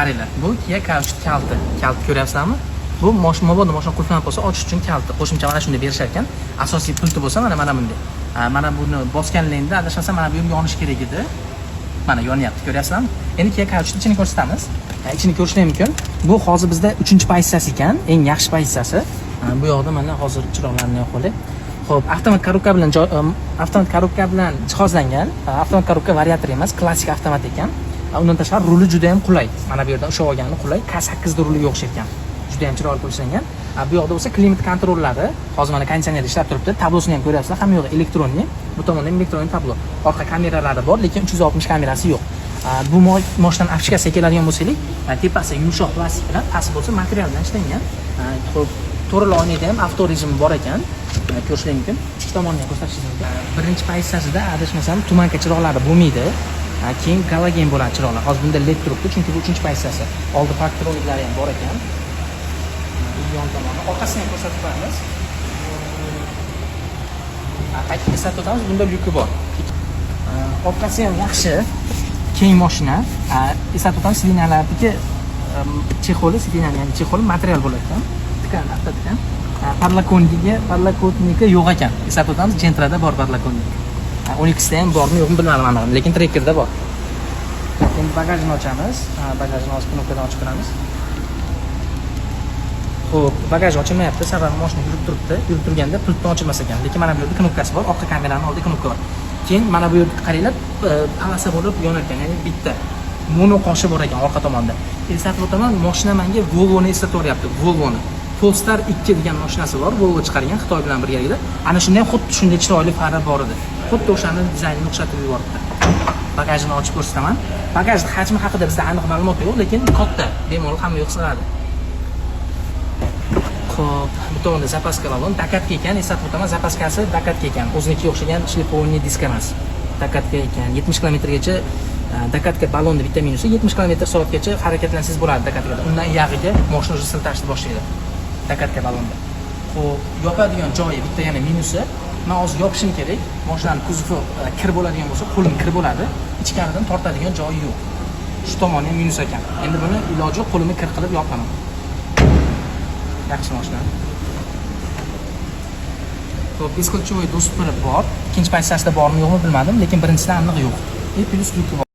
Qaranglar, bu Kia Couch kalti. Kalt ko'ryapsizlarmi? Bu mobodo mashina qulflanib qolsa, ochish uchun kalti. Qo'shimcha mana shunday berishar ekan. Asosiy pulti bo'lsa mana bunday. Mana buni bosganligingda adashmasam mana bu yerga yonish kerak edi. Mana yonyapti, ko'ryapsizlarmi? Endi Kia Couchni ichini ko'rsatamiz. Ichini ko'rishlar mumkin. Bu hozir bizda 3-pozitsiyasi ekan, eng yaxshi pozitsiyasi. Bu yoqda mana hozir chiroqlarni yoqib. Xo'p, avtomat korobka bilan jihozlangan. Avtomat korobka variator emas, klassik avtomat ekan. Undan tashqari ruli juda ham qulay. Mana bu yerdan ushlab olgani qulay. K8 da ruliga o'xshar ekan. Juda ham chiroyli qo'shilgan. Bu yoqda bo'lsa klimat kontrollari, hozir mana konditsioner ishlab turibdi. Tablosini ham ko'ryapsizlar, hamma yo'q elektronli. Bu tomonda ham elektronli tablo. Orqa kameralari bor, lekin 360 kamerasi yo'q. Bu mashinaning apchikasiga keladigan bo'lsak, tepasi yumshoq plastik bilan, pasti bo'lsa materialdan ishlangan. Xo'p, to'rala oynada ham avto rejimi bor ekan. Ko'rishingiz mumkin. Ichki tomonni ham ko'rsatishingiz mumkin. Birinchi pozitsiyasida adashmasam tumanka chiroqlari bo'lmaydi. Keyin galogen bo'ladi chiroqlar. Hozir bunda LED turibdi, chunki bu 3-pozitsiyasi. Oldi parktroniklari ham bor ekan. Yon tomonni, orqasini ham ko'rsatib qo'yamiz. Qaytib eslatib o'tamiz, bunda lyuki bor. Orqasi ham yaxshi. Keng mashina. Eslatib o'tamiz, sidinyalardagi chexoli material bo'lar ekan. Tikan, tikan. Parlakonika yo'q ekan. Eslatib o'tamiz, Gentra'da bor parlakonik. 12 da ham bormi yo'qmi bilmadim aniq, lekin Trekkerda bor. Endi bagajni ochamiz. Bagajni hozir knopkadan ochib ko'ramiz. Xo'p, bagaj ochilmayapti, sababi mashina yurib turibdi. Yurib turganda pultni ochilmas ekan, lekin mana bu yerda knopkasi bor, orqa kameraning oldida knopka bor. Keyin mana bu yerga qaranglar, palasa bo'lib yonar ekan, ya'ni bitta mono qoshi bor ekan orqa tomonda. Eslatib o'taman, mashina menga Volvo'ni eslatib o'tyapti, Volvo'ni. Polestar 2 degan mashinasi bor, Volvo chiqargan Xitoy bilan birgalikda. Ana shunday xuddi shunday chiroyli fari bor edi. Xuddi o'shani dizaynini o'xshatib yuboribdi. Bagajni ochib ko'rsataman. Bagajning hajmi haqida bizda aniq ma'lumot yo'q, lekin katta, bemalol hamma yo'q sig'adi. Xo'p, bu tomonda zapaska balon, dakatka ekan, eslatib o'taman, zapaskasi dakatka ekan. O'zinikiga o'xshagan shlipovniy disk emas. Dakatka ekan, 70 km-gacha dakatka balonni bitta minusi 70 km/soatgacha harakatlansangiz bo'ladi dakatkada. Undan yag'iga mashina o'zi siltashni boshlaydi. Dakatka balonda. Xo'p, yopadigan joyi bitta yana minusi. Men hozir yopishim kerak. Mashinaning kuzovi kir bo'ladigan bo'lsa, qo'lim kir bo'ladi. Ichkaridan tortadigan joyi yo'q. Shu tomoni ham minus ekan. Endi buni iloji yo'q, qo'limni kir qilib yopaman. Yaxshi mashina. Xo'p, beskilchovoy do'stpiri bor. Ikkinchi pozitsiyasida bormi yo'qmi bilmadim, lekin birinchisida aniq yo'q. Plus lyuki bor.